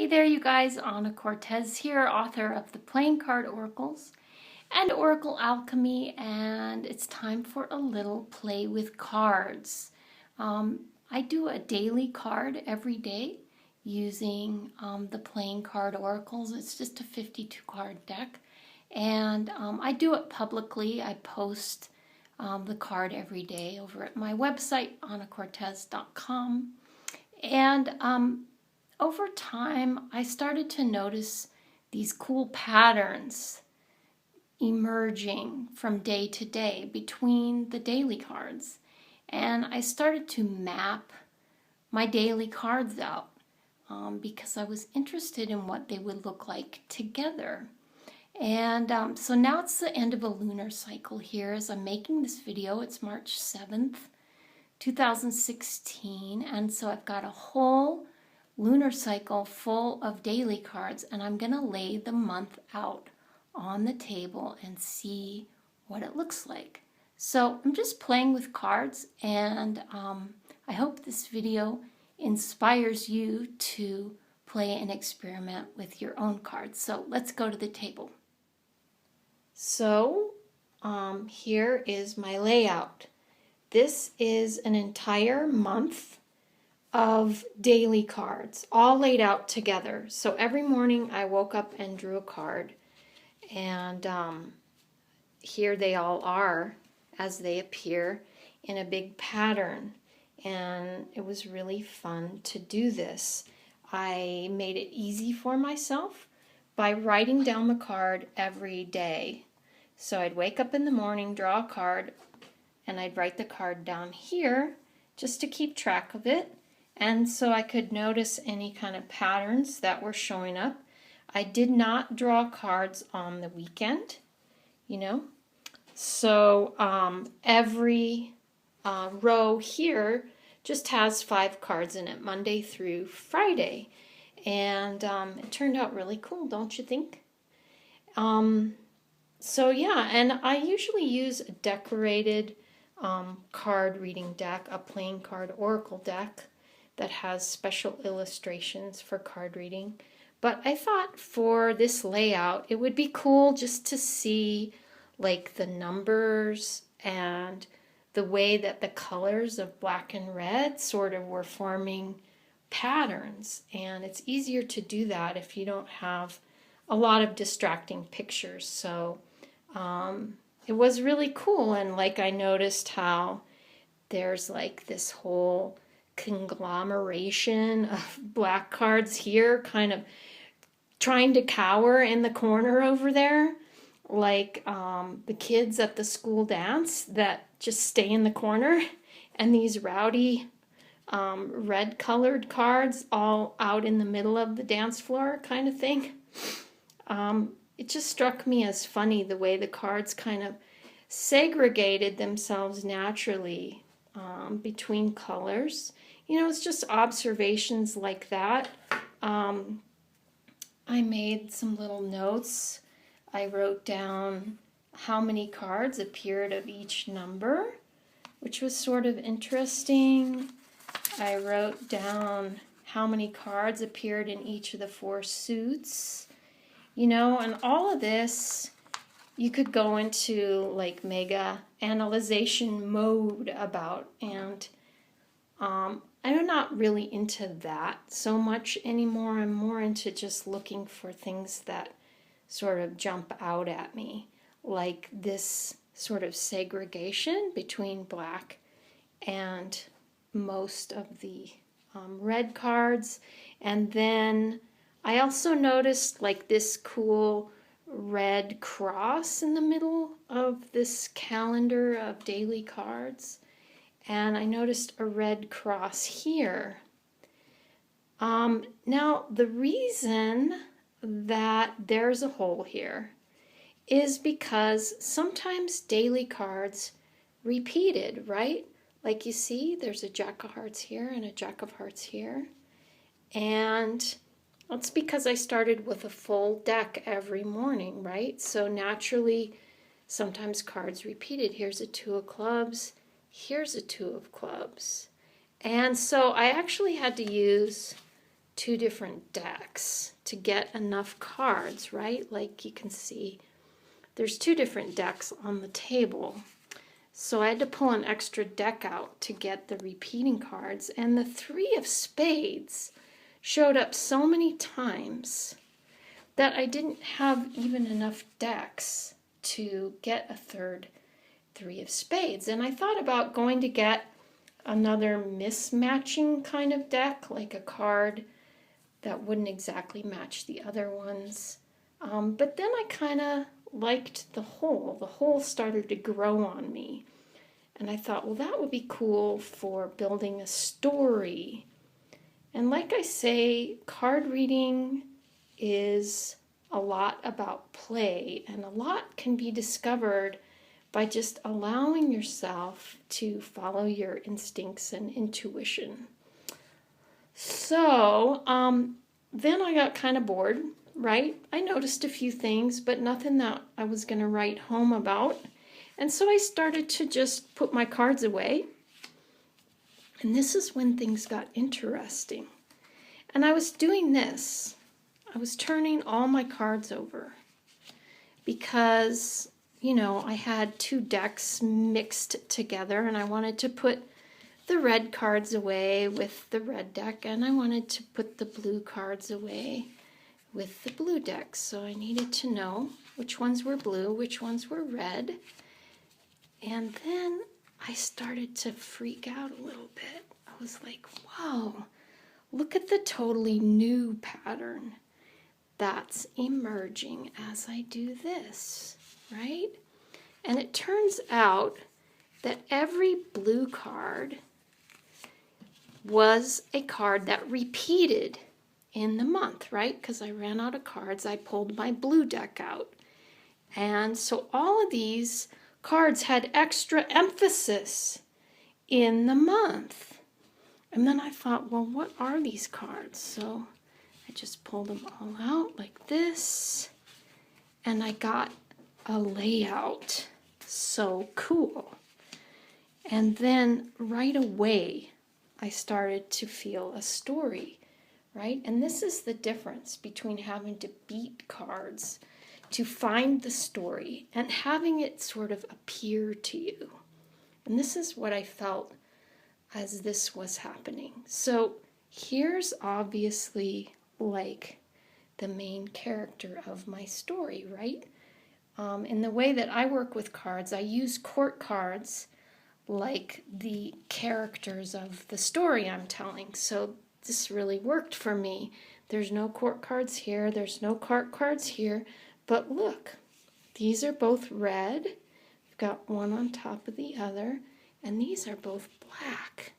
Hey there, you guys. Anna Cortez here, author of the Playing Card Oracles and Oracle Alchemy, and it's time for a little play with cards. I do a daily card every day using the Playing Card Oracles. It's just a 52 card deck, and I do it publicly. I post the card every day over at my website, annacortez.com, and over time, I started to notice these cool patterns emerging from day to day between the daily cards. And I started to map my daily cards out because I was interested in what they would look like together. And so now it's the end of a lunar cycle here as I'm making this video. It's March 7th, 2016. And so I've got a whole lunar cycle full of daily cards, and I'm going to lay the month out on the table and see what it looks like. So I'm just playing with cards, and I hope this video inspires you to play and experiment with your own cards. So let's go to the table. So here is my layout. This is an entire month of daily cards, all laid out together. So every morning I woke up and drew a card, and here they all are as they appear in a big pattern, and it was really fun to do this. I made it easy for myself by writing down the card every day. So I'd wake up in the morning, draw a card, and I'd write the card down here just to keep track of it. And so I could notice any kind of patterns that were showing up. I did not draw cards on the weekend, So every row here just has 5 cards in it, Monday through Friday. And it turned out really cool, don't you think? So yeah, and I usually use a decorated card reading deck, a playing card oracle deck, that has special illustrations for card reading. But I thought for this layout, it would be cool just to see like the numbers and the way that the colors of black and red sort of were forming patterns. And it's easier to do that if you don't have a lot of distracting pictures. So it was really cool. And like I noticed how there's like this whole conglomeration of black cards here kind of trying to cower in the corner over there, like the kids at the school dance that just stay in the corner, and these rowdy red colored cards all out in the middle of the dance floor kind of thing. It just struck me as funny the way the cards kind of segregated themselves naturally between colors. It's just observations like that. I made some little notes. I wrote down how many cards appeared of each number, which was sort of interesting. I wrote down how many cards appeared in each of the 4 suits. And all of this you could go into like mega analyzation mode about, and I'm not really into that so much anymore. I'm more into just looking for things that sort of jump out at me, like this sort of segregation between black and most of the red cards. And then I also noticed like this cool red cross in the middle of this calendar of daily cards. And I noticed a red cross here. Now, the reason that there's a hole here is because sometimes daily cards repeated, right? Like you see, there's a Jack of Hearts here and a Jack of Hearts here. And that's because I started with a full deck every morning, right? So naturally, sometimes cards repeated. Here's a 2 of clubs. Here's a 2 of clubs. And so I actually had to use two different decks to get enough cards, right? Like you can see, there's two different decks on the table. So I had to pull an extra deck out to get the repeating cards, and the 3 of spades showed up so many times that I didn't have even enough decks to get a third 3 of spades. And I thought about going to get another mismatching kind of deck, like a card that wouldn't exactly match the other ones. But then I kind of liked the whole. The whole started to grow on me. And I thought, well, that would be cool for building a story. And like I say, card reading is a lot about play, and a lot can be discovered by just allowing yourself to follow your instincts and intuition. So then I got kind of bored, right? I noticed a few things, but nothing that I was going to write home about. And so I started to just put my cards away. And this is when things got interesting. And I was doing this. I was turning all my cards over because, you know, I had 2 decks mixed together, and I wanted to put the red cards away with the red deck, and I wanted to put the blue cards away with the blue deck. So I needed to know which ones were blue, which ones were red. And then I started to freak out a little bit. I was like, whoa, look at the totally new pattern that's emerging as I do this, right? And it turns out that every blue card was a card that repeated in the month, right? Because I ran out of cards, I pulled my blue deck out. And so all of these cards had extra emphasis in the month. And then I thought, well, what are these cards? So I just pulled them all out like this, and I got a layout. So cool. And then right away, I started to feel a story, right? And this is the difference between having to beat cards to find the story and having it sort of appear to you. And this is what I felt as this was happening. So here's obviously like the main character of my story, right? In the way that I work with cards, I use court cards like the characters of the story I'm telling. So this really worked for me. There's no court cards here, there's no court cards here, but look, these are both red. We've got one on top of the other, and these are both black.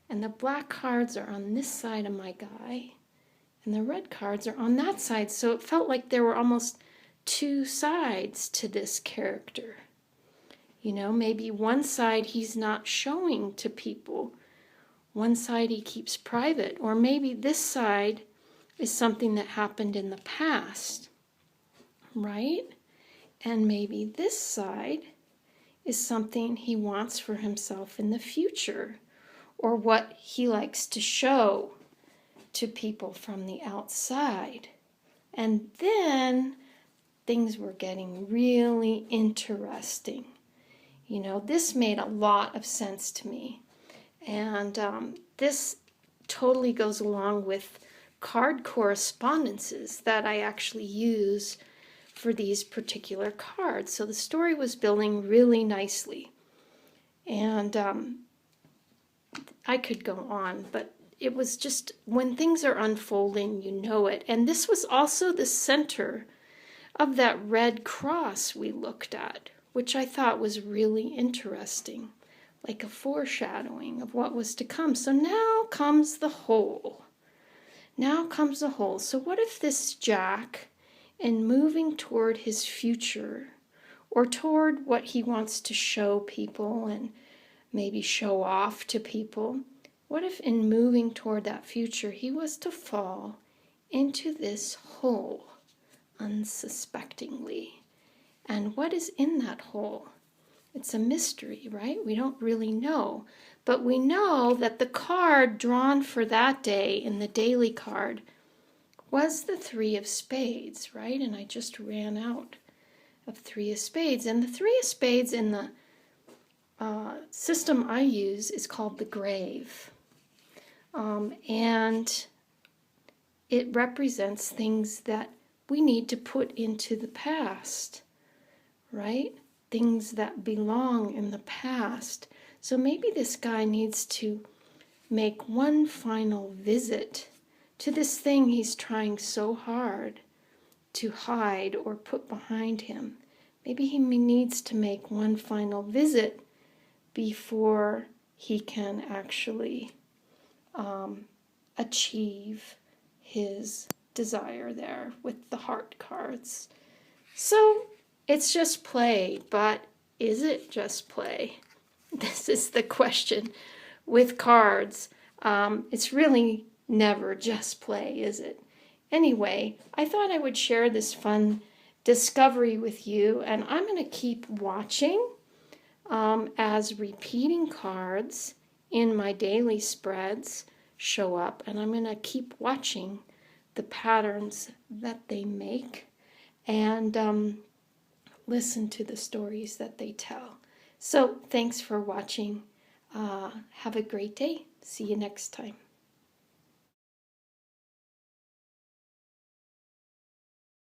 And the black cards are on this side of my guy, and the red cards are on that side. So it felt like there were almost 2 sides to this character. You know, maybe one side he's not showing to people, one side he keeps private, or maybe this side is something that happened in the past, right? And maybe this side is something he wants for himself in the future, or what he likes to show to people from the outside. And then things were getting really interesting. You know, this made a lot of sense to me. And this totally goes along with card correspondences that I actually use for these particular cards. So the story was building really nicely. And I could go on, but it was just when things are unfolding, you know it. And this was also the center of that red cross we looked at, which I thought was really interesting, like a foreshadowing of what was to come. So now comes the whole. Now comes the whole. So what if this Jack, in moving toward his future, or toward what he wants to show people and maybe show off to people, what if in moving toward that future he was to fall into this hole unsuspectingly? And what is in that hole? It's a mystery, right? We don't really know. But we know that the card drawn for that day in the daily card was the 3 of spades, right? And I just ran out of 3 of spades. And the 3 of spades in the system I use is called the grave. And it represents things that we need to put into the past, right? Things that belong in the past. So maybe this guy needs to make one final visit to this thing he's trying so hard to hide or put behind him. Maybe he needs to make one final visit before he can actually achieve his desire there with the heart cards. So it's just play, but is it just play? This is the question with cards. It's really never just play, is it? Anyway, I thought I would share this fun discovery with you, and I'm going to keep watching as repeating cards in my daily spreads show up, and I'm going to keep watching the patterns that they make and listen to the stories that they tell. So thanks for watching. Have a great day. See you next time.